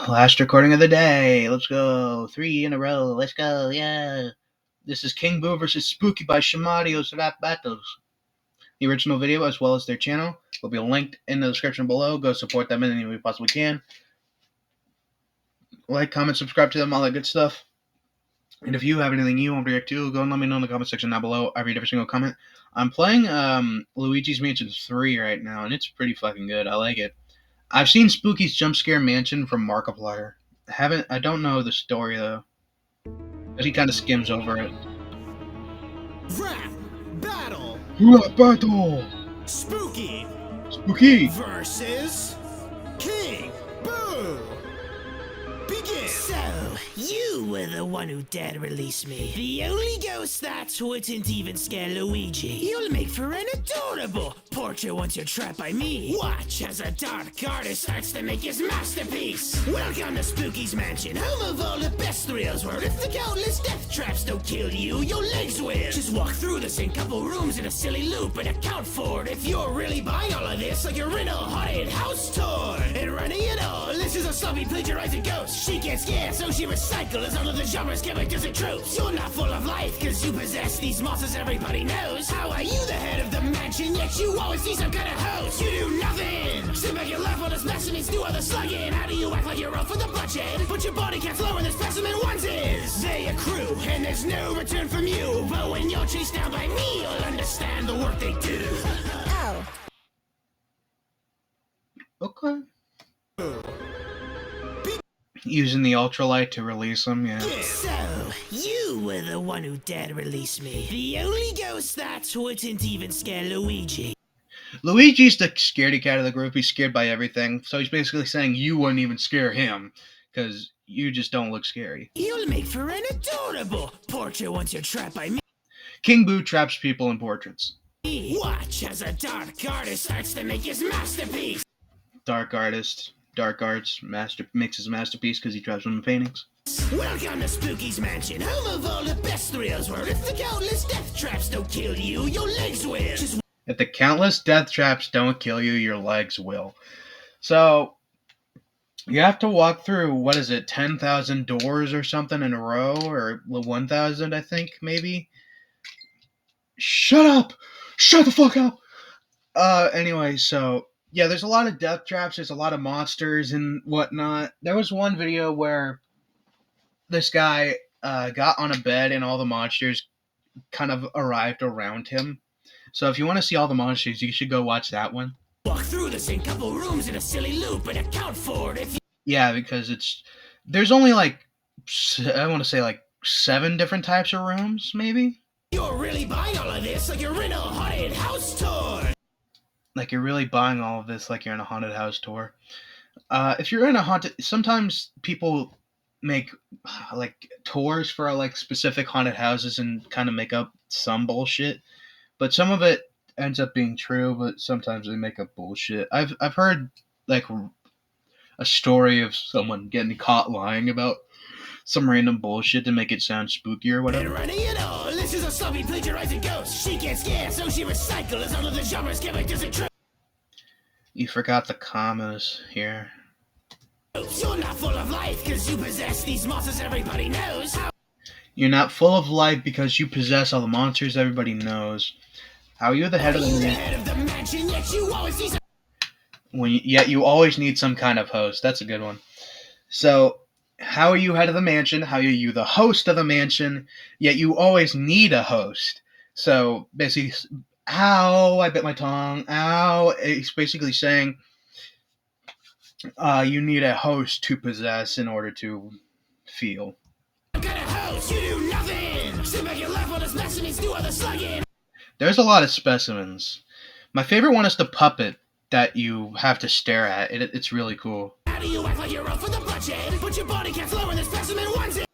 Last recording of the day. Let's go. 3 in a row. Let's go. Yeah. This is King Boo vs. Spooky by Shamadios Rap Battles. The original video, as well as their channel, will be linked in the description below. Go support them in any way you possibly can. Like, comment, subscribe to them, all that good stuff. And if you have anything you want to react to, go and let me know in the comment section down below. I read every single comment. I'm playing Luigi's Mansion 3 right now, and it's pretty fucking good. I like it. I've seen Spooky's Jump Scare Mansion from Markiplier. I don't know the story though. But he kind of skims over it. Rap battle. Rap battle. Spooky. Spooky Versus King Boo. Begin. So, you were the one who dared release me. The only ghost that wouldn't even scare Luigi. You'll make for an adorable portrait once you're trapped by me. Watch as a dark artist starts to make his masterpiece. Welcome to Spooky's Mansion, home of all the best thrills, where if the countless death traps don't kill you, your legs will. Just walk through the same couple rooms in a silly loop and account for it if you're really buying all of this like you're in a haunted house tour. And running it all, this is a sloppy plagiarizing ghost. She gets scared, so she recycles as all of the genre's characters and tropes. You're not full of life, cause you possess these monsters everybody knows. How are you the head of the mansion, yet you always need some kind of host? You do nothing! Sit back and laugh while the specimens do all the slugging. How do you act like you're out for the budget, but your body can't flow in the specimen onesies? They accrue, and there's no return from you. But when you're chased down by me, you'll understand the work they do. Oh. Okay. Using the ultralight to release him, yeah. So, you were the one who dared release me. The only ghost that wouldn't even scare Luigi. Luigi's the scaredy cat of the group. He's scared by everything. So he's basically saying you wouldn't even scare him because you just don't look scary. You'll make for an adorable portrait once you're trapped by me. King Boo traps people in portraits. Watch as a dark artist starts to make his masterpiece. Dark artist. Dark arts makes his masterpiece because he traps them in paintings. Welcome to Spooky's Mansion, home of all the best thrills, where if the countless death traps don't kill you, your legs will. If the countless death traps don't kill you, your legs will. So, you have to walk through, 10,000 doors or something in a row, or 1,000, I think, maybe? Shut up! Shut the fuck up! Anyway, so, yeah, there's a lot of death traps, there's a lot of monsters and whatnot. There was one video where this guy got on a bed and all the monsters kind of arrived around him. So if you want to see all the monsters, you should go watch that one. Walk through the same couple rooms in a silly loop and account for it if you... Yeah, because there's only I want to say 7 different types of rooms, maybe? You're really buying all of this like you're in a haunted house tour. Like you're really buying all of this like you're in a haunted house tour. If you're in a haunted... Sometimes people make tours for specific haunted houses and kind of make up some bullshit. But some of it ends up being true, but sometimes they make up bullshit. I've heard a story of someone getting caught lying about some random bullshit to make it sound spooky or whatever. And running it all, this is a sloppy plagiarizing ghost. She gets scared, so she recycles as all of the genre's characters and tropes. You forgot the commas here. You're not full of life because you possess these monsters everybody knows. You're not full of life because you possess all the monsters everybody knows. How are you the head of the mansion, yet you always need yet you always need some kind of host. That's a good one. So, how are you head of the mansion? How are you the host of the mansion? Yet you always need a host. So, basically, ow, I bit my tongue. Ow. It's basically saying you need a host to possess in order to feel. You do nothing. Sit back and laugh while the specimens do all the slugging. There's a lot of specimens. My favorite one is the puppet that you have to stare at. It's really cool. How do you act like you're out for the budget, but your body can't flow in the specimen onesie?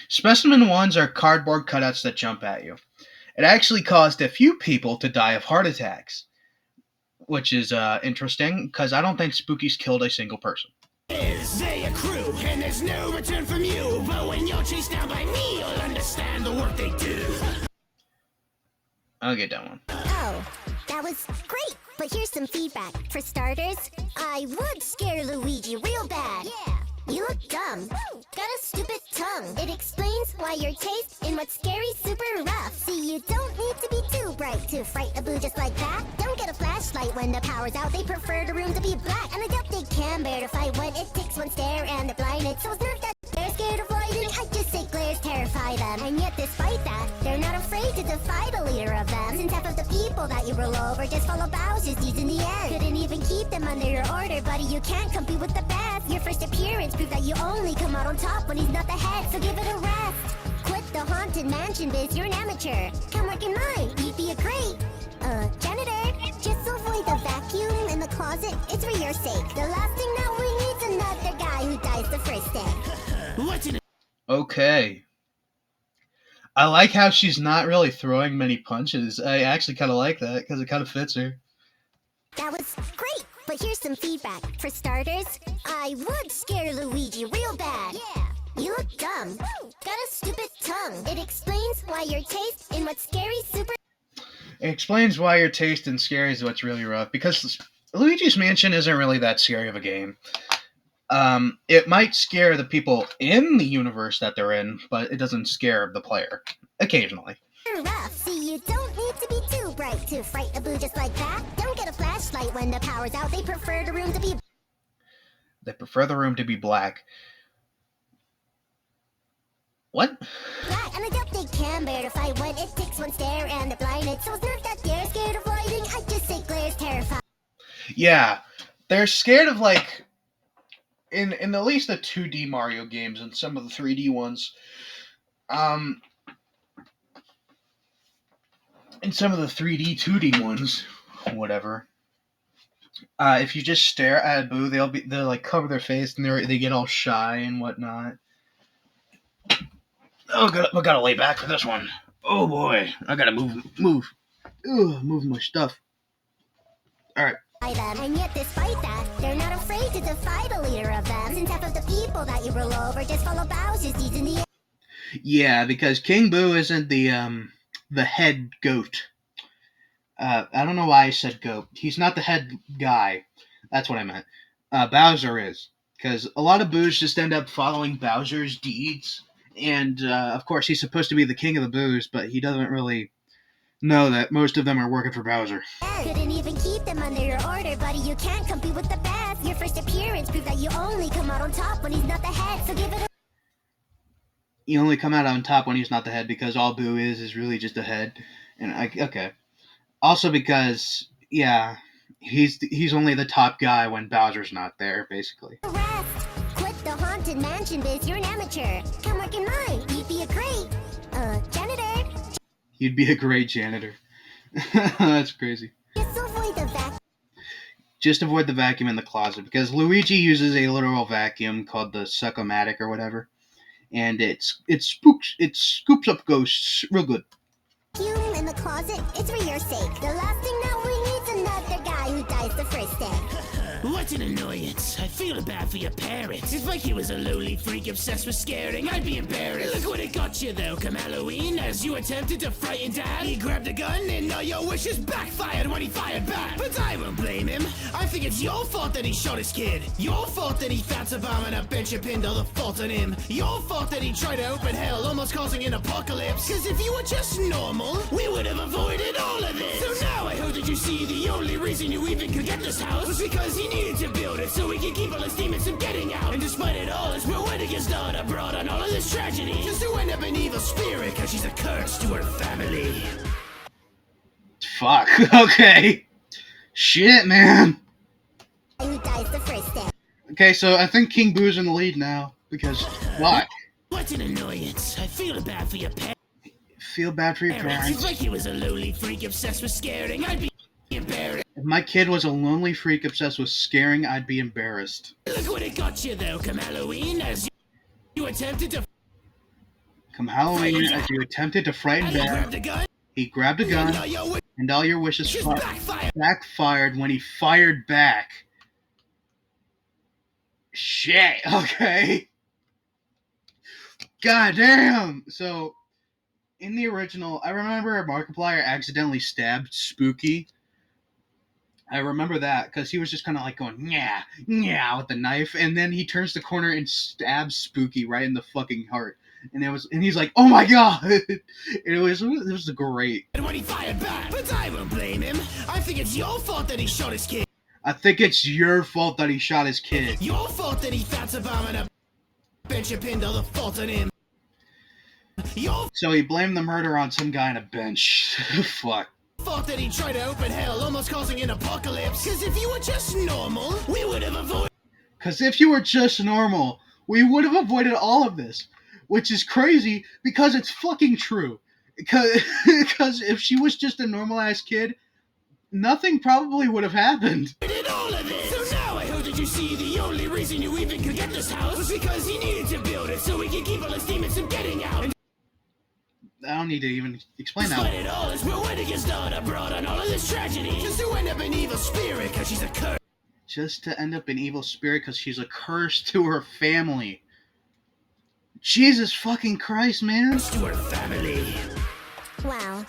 Specimen ones are cardboard cutouts that jump at you. It actually caused a few people to die of heart attacks, which is interesting because I don't think Spooky's killed a single person. They accrue, and there's no return from you. But when you're chased down by me, you'll understand the work they do. I'll get that one. Oh, that was great. But here's some feedback. For starters, I would scare Luigi real bad. Yeah. You look dumb. Got a stupid tongue. It explains why your taste in what's scary super rough. See, you don't need to be too bright to fright a boo just like that. Don't get a flashlight when the power's out. They prefer the room to be black. And I doubt they can bear to fight when it takes one stare and they're blinded. So it's not that they're scared of lighting. I just say glares terrify them. And yet despite that, they're not afraid to defy the leader of them. Since half of the people that you rule over just follow Bowser's deeds in the end. Couldn't even keep them under your order, buddy. You can't compete with the best. Your first appearance proved that you only come out on top when he's not the head. So give it a rest. Quit the haunted mansion biz. You're an amateur. Come work in mine. You'd be a great janitor. Just avoid the vacuum in the closet. It's for your sake. The last thing that we need's another guy who dies the first day. What's in Okay. I like how she's not really throwing many punches. I actually kind of like that because it kind of fits her. That was great, but here's some feedback. For starters, I would scare Luigi real bad. Yeah. You look dumb. Got a stupid tongue. It explains why your taste in what's scary super... It explains why your taste in scary is what's really rough, because Luigi's Mansion isn't really that scary of a game. It might scare the people in the universe that they're in, but it doesn't scare the player. Occasionally. rough. See, you don't need to be too bright to fright a boo just like that. Don't get a flashlight when the power's out. They prefer the room to be... They prefer the room to be black. What? black. And I doubt they can bear to fight when it takes one stare and they're blinded. So it's not that they're scared of lighting. I just say glares terrify. Yeah, they're scared of, like, in at least the 2D Mario games and some of the 3D ones. In some of the 3D, 2D ones, whatever. If you just stare at a boo, they'll like cover their face and they get all shy and whatnot. Oh, I gotta lay back for this one. Oh boy, I gotta move my stuff. All right. Them. And yet despite that, they're not afraid to defy the leader of them. Since half of the people that you rule over just follow Bowser's deeds in the end. Yeah, because King Boo isn't the head goat. I don't know why I said goat. He's not the head guy. That's what I meant. Bowser is. Because a lot of boos just end up following Bowser's deeds. And, of course, he's supposed to be the king of the boos, but he doesn't really know that most of them are working for Bowser. Couldn't even keep them under your order, buddy. You can't compete with the best. Your first appearance proved that you only come out on top when he's not the head. So give it a... You only come out on top when he's not the head because all Boo is really just a head. And okay. Also because, yeah, he's only the top guy when Bowser's not there, basically. rest. Quit the haunted mansion biz. You're an amateur. Come work in mine. You'd be a great janitor. You'd be a great janitor. That's crazy. Just avoid the vacuum. Just avoid the vacuum in the closet because Luigi uses a literal vacuum called the Suck-O-Matic or whatever, and it scoops up ghosts real good. In the closet, it's for your sake. The last thing that we need's another guy who dies the first day. What an annoyance. I feel bad for your parents. If Mikey was a lowly freak obsessed with scaring, I'd be embarrassed. Look what it got you though, come Halloween. As you attempted to frighten Dad, he grabbed a gun and all your wishes backfired when he fired back. But I won't blame him. I think it's your fault that he shot his kid. Your fault that he found a bomb and a bench and pinned all the fault on him. Your fault that he tried to open hell, almost causing an apocalypse. Cause if you were just normal, we would have avoided all of this. So now I hope that you see the only reason you even could get this house was because he needed to build it so we could keep all his demons from getting out. And despite it all, his poetic daughter brought on all of this tragedy just to end up an evil spirit cause she's a curse to her family. Fuck. Okay. Shit, man. Who dies the first day. Okay, so I think King Boo's in the lead now because why? What an annoyance. I feel bad for your parents. Feel bad for your parents. If Mikey was a lowly freak obsessed with scaring, I'd be embarrassed. If my kid was a lonely freak obsessed with scaring, I'd be embarrassed. Look what it got you though, come Halloween, as you attempted to Come Halloween, as you attempted to frighten Dad, he grabbed a gun, and all your wishes backfired when he fired back. Shit, okay. God damn! So, in the original, I remember Markiplier accidentally stabbed Spooky I remember that because he was just kind of like going yeah, yeah with the knife, and then he turns the corner and stabs Spooky right in the fucking heart, and he's like, oh my god, it was great. And when he fired back, but I won't blame him. I think it's your fault that he shot his kid. I think it's your fault that he shot his kid. Your fault that he thought a bomb and a bench and pinned all the fault on him. Your So he blamed the murder on some guy on a bench. Fuck. fault that he tried to open hell, almost causing an apocalypse. Cause if you were just normal, we would have avoided. Because if you were just normal, we would have avoided all of this. Which is crazy because it's fucking true. Because if she was just a normal ass kid, nothing probably would have happened. All of it. So now I hope that you see the only reason you even could get this house was because he needed to build it so he could keep all his demons from getting out. And I don't need to even explain despite that. it all, his poetic daughter brought on all of this tragedy just to end up an evil spirit because she's a curse Just to end up an evil spirit because she's a curse to her family. Jesus fucking Christ, man. to her family. Wow.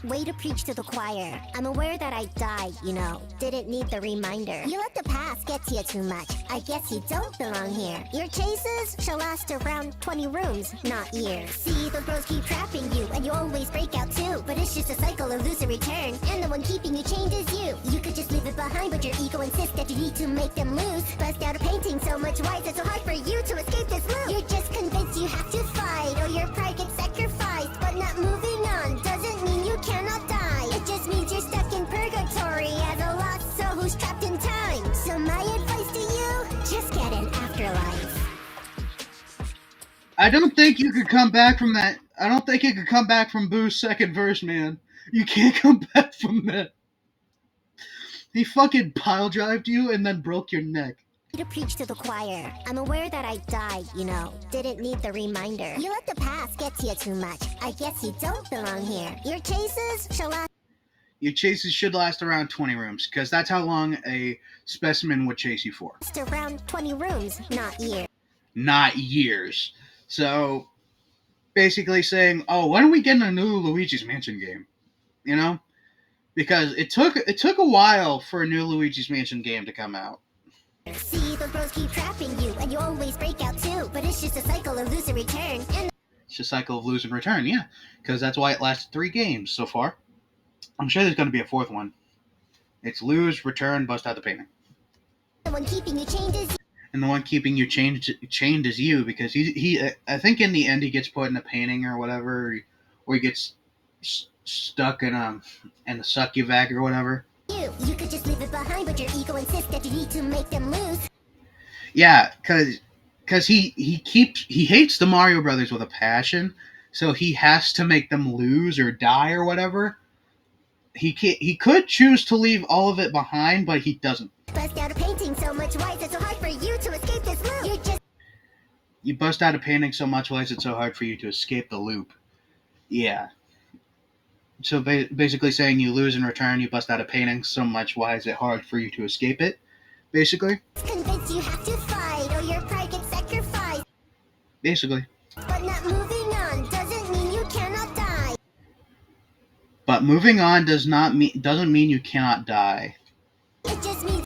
Way to preach to the choir. I'm aware that I died, you know. Didn't need the reminder. You let the past get to you too much. I guess you don't belong here. Your chases shall last around 20 rooms, not years. See, those bros keep trapping you, and you always break out too. But it's just a cycle of lose and return, and the one keeping you chained is you. You could just leave it behind, but your ego insists that you need to make them lose. Bust out a painting so much wise, it's so hard for you to escape this loop. You're just convinced you have to fight, or your pride gets sacrificed. But not moving on doesn't mean you cannot die. It just means you're stuck in purgatory as a lost soul who's trapped in time. So my advice to you, just get an afterlife. I don't think you could come back from that. I don't think you could come back from Boo's second verse, man. You can't come back from that. He fucking pile drived you and then broke your neck. To preach to the choir. I'm aware that I died, you know. Didn't need the reminder. You let the past get to you too much. I guess you don't belong here. Your chases shall last Your chases should last around 20 rooms, because that's how long a specimen would chase you for. around 20 rooms, not years. Not years. So, basically saying, oh, when are we getting a new Luigi's Mansion game? You know? Because it took a while for a new Luigi's Mansion game to come out. See, those bros keep trapping you, and you always break out too. But it's just a cycle of lose and return, and It's a cycle of lose and return, yeah. Because that's why it lasted 3 games so far. I'm sure there's going to be a 4th one. It's lose, return, bust out the painting. the one keeping you chained is And the one keeping you chained is you, because he I think in the end he gets put in a painting or whatever, or he gets stuck in a succubus or whatever. you. You could just leave it behind, but your ego insists that you need to make them lose. Yeah, because he hates the Mario Brothers with a passion, so he has to make them lose or die or whatever. He could choose to leave all of it behind, but he doesn't. Bust out a painting so much wise, it's so hard for you to escape this loop. You're just You bust out a painting so much, why is it so hard for you to escape the loop? Yeah. So basically saying you lose and return, you bust out a painting so much, why is it hard for you to escape it? Basically. convinced you have to fight, or your pride gets sacrificed. Basically. But not moving on doesn't mean you cannot die. But moving on doesn't mean you cannot die. It just means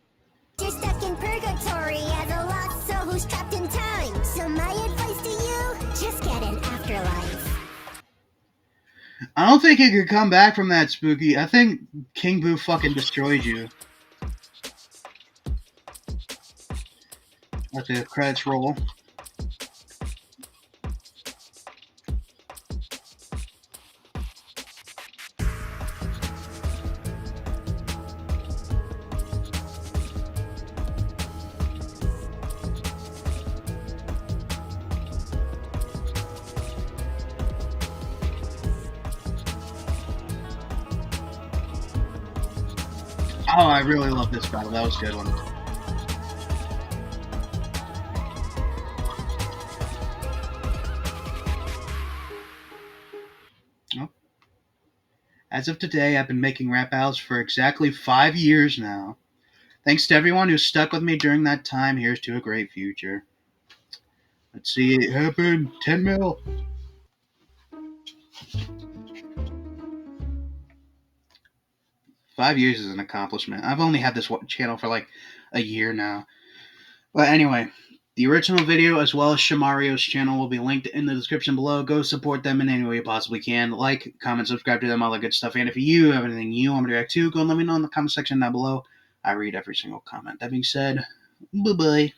you're stuck in purgatory as a lost soul who's trapped in time. So my advice to you, just get an afterlife. I don't think you could come back from that, Spooky. I think King Boo fucking destroyed you. Let the credits roll. Oh, I really love this battle. That was a good one. Oh. As of today, I've been making rap battles for exactly 5 years now. Thanks to everyone who stuck with me during that time. Here's to a great future. Let's see it happen. 10 mil. 5 years is an accomplishment. I've only had this channel for like a year now. But anyway, the original video as well as Shamario's channel will be linked in the description below. Go support them in any way you possibly can. Like, comment, subscribe to them, all that good stuff. And if you have anything you want me to react to, go and let me know in the comment section down below. I read every single comment. That being said, bye-bye.